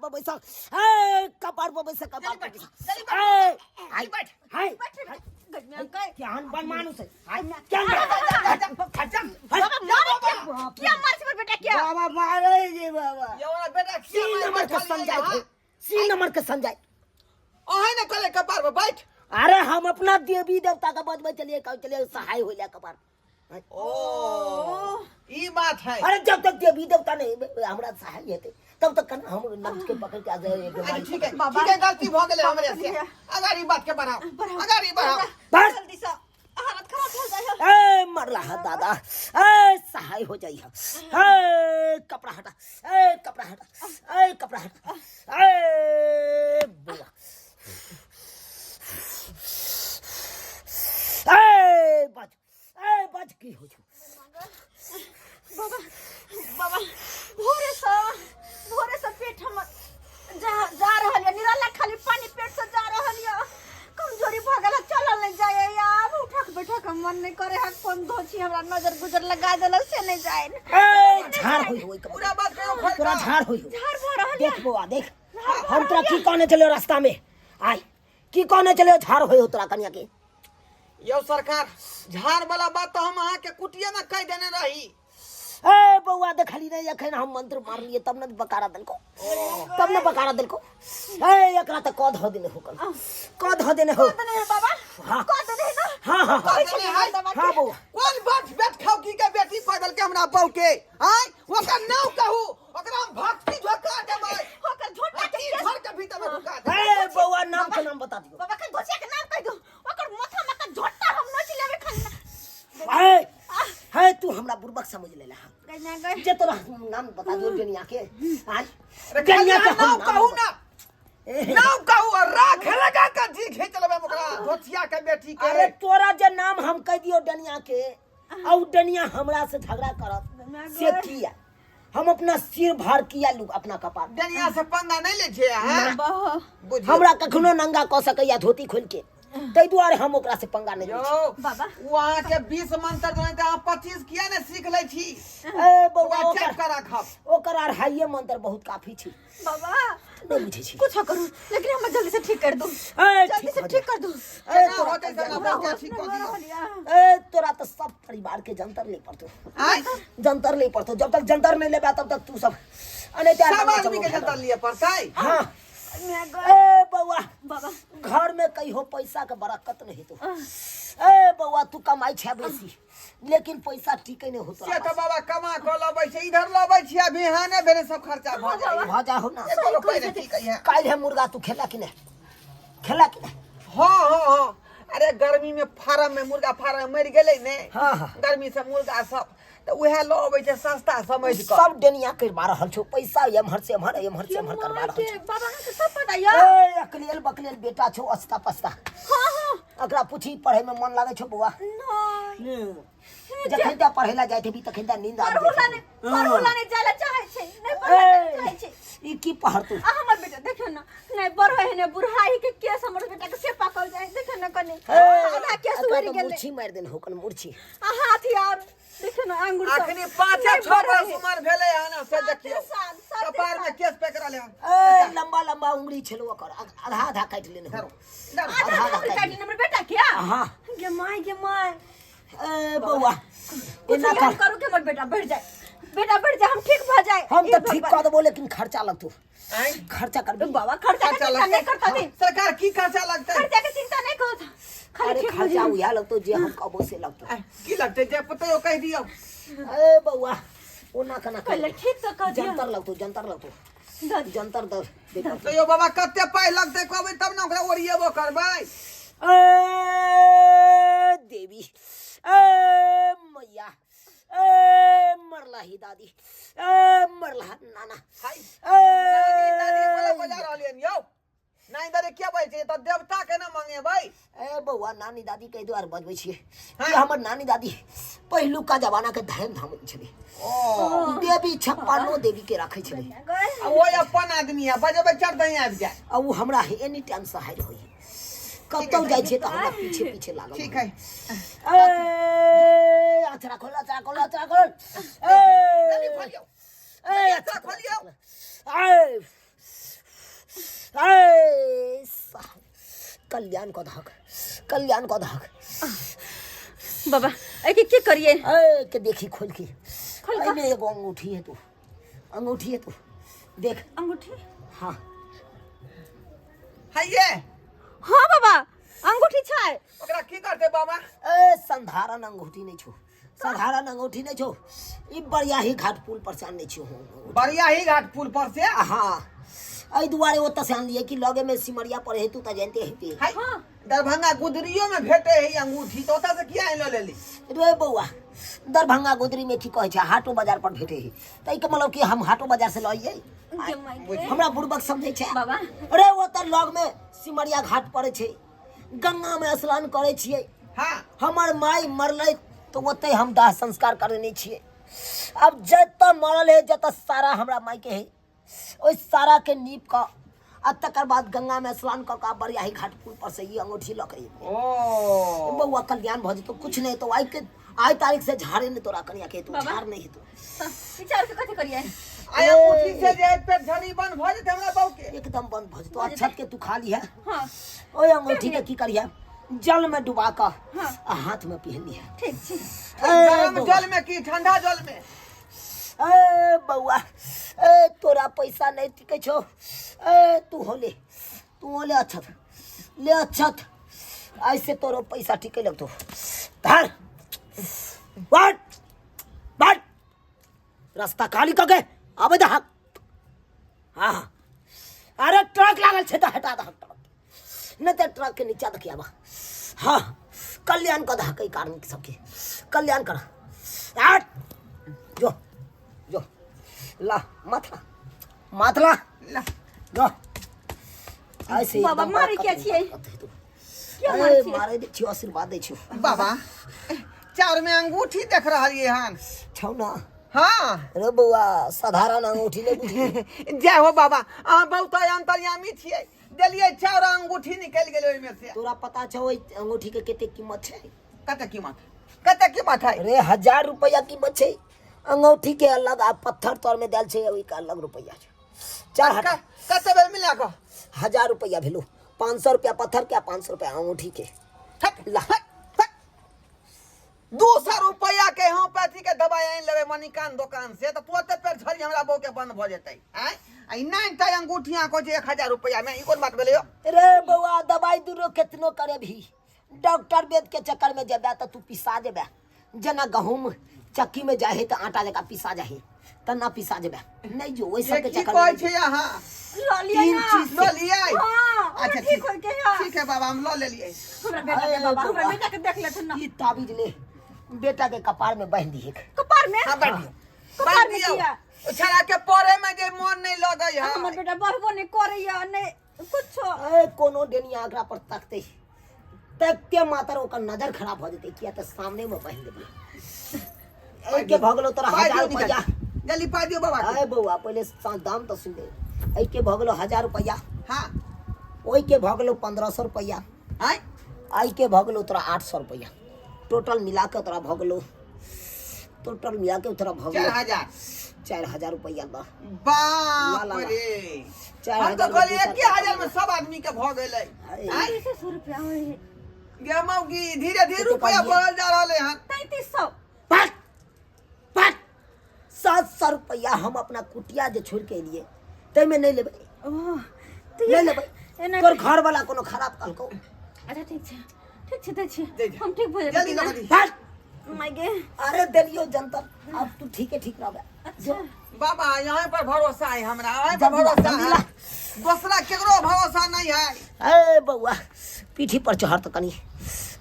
पर बैसा ए कपार पर बैसा कपार पर बैसा ए हाय हाय क्या अनबन मानुस है क्या क्या मार से बेटा क्या बाबा मारे जी बाबा ये वाला बेटा सी नंबर का समझाए सी नंबर का समझाए ओहे न कले कपार पर बैठ अरे हम अपना देवी देवता का बदबे चलिए चलिए सहाय हो लिया कपार ओ ई बात है अरे जब तक देवी देवता नहीं हमरा सहाय हेते तब तक हम नंद के पकड़ के आ जाए ठीक है गलती भ गेले हमरे से अगाड़ी बात के बढ़ाओ अगाड़ी बढ़ाओ जल्दी से हालत खराब हो जाए ए मरला है दादा ए सहाय हो जाई है कपड़ा हटा ए कपड़ा हटा ए बुआ बच की हो बाबा बाबा भोरे से पेट हम जा रहल है निराला खाली पानी पेट से जा रहल है कमजोरी भ गेल चलल नहीं जाए यार उठक बैठक मन नहीं करे हक फोन धोची हमरा नजर गुजर लगा देल से नहीं जाए ए झाड़ होई पूरा बात करो पूरा झाड़ होई झाड़ भ रहल देख बुआ देख हम तोरा की कहने चले रास्ता में आई की कहने चले झाड़ होई तोरा कन्या के यो सरकार झाड़ वाला बात तो हम अहाँ के कुटिया में कह देने रही ए बउआ देखली नहीं अखन हम मंत्र मार लिए तब न बकारा दल को ए एकरा त कद हो देने हो कद हो देने हो बाबा हां कद दे ना हां हां बउआ कौन बैठ खाओ की के बेटी पागल के हमरा बहू के आय ओकर नाम कहू ओकरा हम भक्ति झोका देबै ओकर झोटा के घर के भीतर में ढुका दे ए बउआ नाम के नाम बता दियो बाबा के गोसिया के नाम कह दो ओकर माथा में का झोटा हम नोच लेबे खाली ए है तू हमरा बुर्बक समझ लेला गैना गए जे तोरा नाम बता दियो दुनिया के आज कन्या के नाम कहू ना नाम कहू और राख लगा के जी खींच लेबे ओकरा धोतिया के बेटी के अरे तोरा जे नाम हम कह दियो डनिया के औ डनिया हमरा से झगड़ा करत से किया हम अपना सिर भार किया लू अपना कपार डनिया से पंगा नहीं ले छे हैं हमरा कखनो नंगा क सकैया धोती खोल के तै दुआरे हम ओकरा से पंगा नहीं यो बाबा वहां के 20 मंत्र जने त 25 किया ने सीख ले छी ए बउआ चेक करा खब ओकर अढ़ाइये मंत्र बहुत काफी छी बाबा नहीं बुझे छी कुछ करू लेकिन हम जल्दी से ठीक कर दो ए जल्दी से ठीक कर दो ए ना होते से ना क्या ठीक कर दियो ए तोरा तो सब परिवार के जंतर ले पड़तो आय जंतर ले पड़तो जब तक जंतर नहीं लेबा तब तक तू सब अने सब आदमी के जंतर लिए पड़ताई हां मैं ए बउआ बाबा घर में कहियो पैसा के बरकत नहीं तो ए बउआ तू कमाई छे बेसी लेकिन पैसा ठीक नहीं होता से तो बाबा कमा को लबै छै इधर लबै छी अभी हाने भेने सब खर्चा भ जाई हो जा हो ना एको रुपया नहीं ठीक है काल है मुर्गा तू खेला कि नहीं खेला कि नहीं हां अरे गर्मी में फार्म में मुर्गा फार्म मर गेलै ने हां गर्मी से मुर्गा सब तो उहे लो अबै छै सस्ता समझ के सब डनिया करबा रहल छौ पैसा एमहर से एमहर करबा रहल छौ बाबा के सब पता या ए अकलेल बकलेल बेटा छौ अस्ता पस्ता हां अकरा पूछी पढ़े में मन लागे छौ बुआ नहीं जखन ता पढ़े ला जाय थे भी तखन ता नींद आ पढ़ला ने जाला चाहे छै नहीं पढ़ला चाहे छै ई की पढ़ तू हमर बेटा देखियो ना नहीं बड़ है ने बुढ़ाई के केस हमर बेटा के से पकड़ जाए देखियो ना कने आधा केस उड़ गेल मुर्छी मार देन हो कन मुर्छी हाथ यार देखियो ना अंगूर सब अखनी 5-6 बरस उम्र भेलै हन से देखियो कपार में केस पकड़ा ले ए लंबा लंबा उंगली छलो ओकर आधा आधा काट लेने हो आधा काटी हमर बेटा क्या हां गे माय ए बउआ इना करू के हमर बेटा बढ़ जाए हम ठीक भ जाए हम तो ठीक कर देबो लेकिन खर्चा लगतो खर्चा कर बाबा खर्चा के चिंता नहीं करता नहीं सरकार की खर्चा लगता है खर्चा के चिंता नहीं करता अरे खर्चा उया लगतो जे हम कबो से लगतो की लगते जे पता हो कह दियो ए बउआ ओना कना पहले ठीक तो कर दिया जंतर लगतो जंतर दे तो यो बाबा कते पाई लगते कहबै तब ना ओकरा ओरिएबो करबै ए देवी ए मैया ए मरला ही दादी ए मरला नाना हाय ए दादी बोला बजा रहलियन यो नानी दादी क्या बोल छै त देवता के ना मांगे भाई ए बउआ नानी दादी कह द्वार बजबै छियै कि हमर नानी दादी पहिलु का जमाना के धैम धाम छलै ओ देवी छप्पनो देवी के रखै छलै आ वो अपन आदमी है बजबै चढ़ दही आबि जाय आ उ हमरा एनी टाइम सहाय होई कतौ जाय छै त हमरा पीछे पीछे लागल ठीक है ए अचरा खोल ए जल्दी खोलियो ए अचरा खोलियो ए ए साहब, कल्याण को धाक, कल्याण को धाक। बाबा एक की करिए ए के देखी खोल के, खोल का? में एगो अंगूठी है तू, अंगूठी है तू, देख। अंगूठी? हाँ है ये हाँ बाबा अंगूठी छै। ओकरा की करते बाबा? ए साधारण अंगूठी नहीं छो, साधारण अंगूठी नहीं छो, ई बढ़िया ही घाट पुल पर से आने छो। बढ़िया ही घाट पुल पर से। हाँ आई दुआरे वो तसे आन लिए कि लगे में सिमरिया पर है, तू त जानते है। हाय हाँ। दरभंगा गुदरियो में भेटे है अंगूठी, तो ओता से किया लो ले ली? रे बउआ दरभंगा गोदरी में की कहे छै हाटो बाजार पर भेटे है, तई के मतलब कि हम हाटो बाजार से लइए? ये माय हमरा बुड़बक समझे छै बाबा। अरे वो त लग में सिमरिया घाट पड़े छै, गंगा में स्नान करे छिए। हाँ हमर माई मरले तो ओते हम दाह संस्कार करने छिए। अब जत मरल है जत सारा हमरा माई के है, ओइ सारा के नीप का आ तकर बाद गंगा में स्नान क का बढ़िया ही घाट पुल पर से ये अंगूठी लके ओ बउआ कल्याण भ जतो। कुछ नहीं तो आई तारीख से झाड़े ने तोरा कनिया के, तू बाबा। झाड़ नहीं है तू। विचार के कथि करिए? आय अंगूठी से जे पेट झड़ी बंद भ जेते हमरा बाऊ के। एकदम बंद भ जतो। अच्छत के तू खा ली है हाँ ओए अंगूठी के की करिया, जल में डुबा का हाँ। आ हाथ में पहन लिया। ठीक छी। गरम जल में की ठंडा जल में? ए बउआ ए तोरा पैसा नहीं टिके छो, ए तू हो ले अच्छत, ले अच्छत, ऐसे तोरो पैसा टिके लगतो। धर बाट बाट रास्ता खाली करके आबे दे। हाँ अरे ट्रक लागल छे तो हटा दे ट्रक, न ते ट्रक के नीचा देखिया बा। हाँ कल्याण का धा कई कारण के सबके कल्याण कर। हट जो जो ला माथला माथला ला जो ऐसे बाबा, एकदम मारे बड़का क्या तू छियै? बड़का तू। क्या ए, मारे छियै? मारे दे छियो, आशीर्वाद दे छियो। बाबा चार में अंगूठी देख रहलिए हन। छौ ना हाँ रे बउआ साधारण अंगूठी नहीं बुझी। जय हो बाबा, अहाँ बहुत अंतर्यामी छियै। देलिए चार अंगूठी निकल गेल ओइ में से। तोरा पता छौ ओइ अंगूठी के केते कीमत छै? कते कीमत है? अरे 1000 रुपया कीमत छै। अंगूठी के अलग आ पत्थर तोर में देल छै, ओइ का अलग रुपया छै। चार हटा कते बेर मिला को? 1000 रुपया भेलो, 500 रुपया पत्थर के, 500 रुपया अंगूठी के। ला 200 रुपया के होम्योपैथी के दवाई आन लेबे मणिकान दुकान से, तो तुरंते पेट झड़ी हमरा बहू के बंद भ जेतै। आय आई नहीं ता अंगूठियां को जे 1000 रुपया में, ई कोन बात भेलै? रे बउआ दवाई दूरो कितनो करे भी, डॉक्टर वेद के चक्कर में जेबे तो तू पिसा जेबे। जना गहूम चक्की में जाहे तो आटा जगह पिसा जाहे, त ना पिसा जेबे नहीं जो ओइ सब के की चक्कर कहै में। छै अहाँ? लो लिया तीन ना। चीज लो लिया। हाँ अच्छा ठीक हो के है। ठीक है बाबा, हम लो ले लिए। हमरा बेटा के बाबा, हमरा बेटा के देख लेथुन ना। ई ताबीज ले बेटा के कपार में बांध दिए। कपार में? हां बैठ दियो, कपार बांध में दियो। किया? छड़ा के परे में जे मन नहीं लगै है। हमर बेटा बढ़बो नहीं करैया नहीं कुछो। ए कोनो डेनिया आगरा पर तकते तक के मातर ओकर नजर खराब हो जते, किया त सामने में बांध देबे। ए के भगलो तोरा 1000 रुपया। जल्दी पा दियो बाबा के। ए बउआ पहले दाम तो सुन ले। ए के भगलो 1000 रुपया, हां ओइ के भगलो 1500 रुपया, आय आई के भगलो तोरा 800 रुपया। टोटल मिला के तोरा भगलो, टोटल मिला के तोरा भगलो 4000 रुपया दा। बाप ला, ला। रे, 4000 हम तो कहलिए 1000 में सब आदमी के भ गेलै। आय 300 रुपया होय। गेमौगी धीरे धीरे रुपया बढ़ल जा रहले हन। 3300। पाँच 700 रुपया हम अपना कुटिया जे छोड़ के लिए तै में नहीं लेबै, ओह नहीं लेबै। एना तोर घर वाला कोनो खराब कहलको। अच्छा ठीक छै दै छी। दे दे। हम ठीक भ जल्दी जेबै। लगा दी। हट माय गे। अरे देलियो जनता, अब तू ठीक रहबे। अच्छा बाबा यहाँ पर भरोसा है हमरा, यहाँ पर जल्दी ला, भरोसा जल्दी ला। है। दूसरा केकरो भरोसा नहीं है। ए बउआ पीठी पर चढ़ त कनी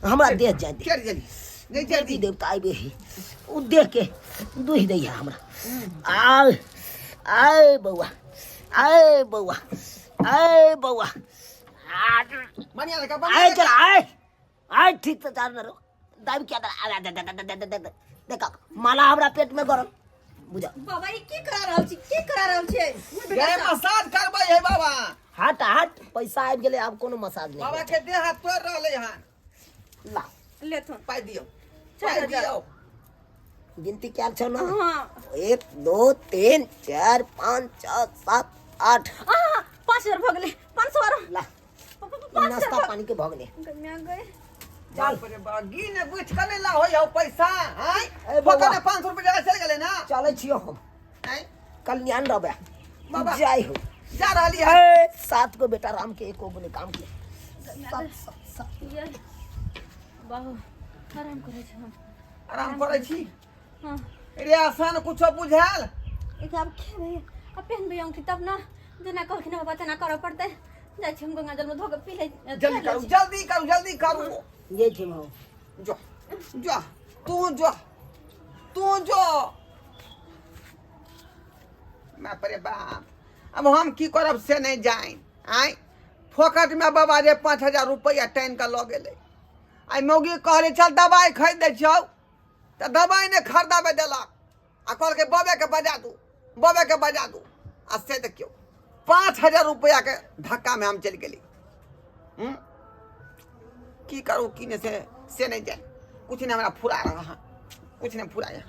हमरा देह जाय दे। चल जल्दी नहीं देवी जल्दी। देवता आइबे ही उ देख के दुहि दै है हमरा। आय आय बउआ, आय बउआ, आय बउआ, बढ़िया लगा आय चल आय आय ठीक से चार न रो दाबी क्या दे देखा माला हमरा पेट में गरम बुझा। बाबा ई की करा रहल छी? की करा रहल छी? गए मसाज करबै है बाबा। हट हट पैसा आबि गेलै, आब कोनो मसाज बाबा नहीं। के देह हाथ तोड़ रहले हन। ला लेथुन। पाइ दियो, 4000। पाइ दियो। गिनती क्या छौ ना? हां 1 2 3 4 5 6 7 8। 5,000 भगले 500 ला पाँच नाश्ता सौ। पानी के भगले गम्या गए चल बाप रे बा गिन बुझ के नहीं ला हो जाओ पैसा हैं ए बौआ। फकने 500 रुपया जगह चल गेले ना चले छियो हम हैं कल्याण रबे बाबा। जय हो जा रहली है 7 गो बेटा राम के 1 गो ने काम के गम्या गए ये बाबू आराम करे छ हम आराम करे छी हां रे आसान कुछो बुझाल एक अब के भैया अब पहनबे अंगूठी तब ना जेना कहलखिन बाबा तेना करऽ पड़तै जाइ छी हम गंगा जल में धोके पी ले जल्दी करू ये छी माओ जो जो तू जो मैं परे बाप अब हम की करब से नहीं जाए आय फोकट में बाबा रे 5,000 रुपया टाइन का लऽ गेलै आई मौगी कहले चल दवाई खरीद दे छौ त दवाई ने खरीदाबे देलक आ कहल के बबे के बजा दू आ से देखियो 5,000 रुपया के धक्का में हम चल गेली की करू की ने से नहीं जाए कुछ नहीं हमरा फुरा रहा कुछ नहीं फुराया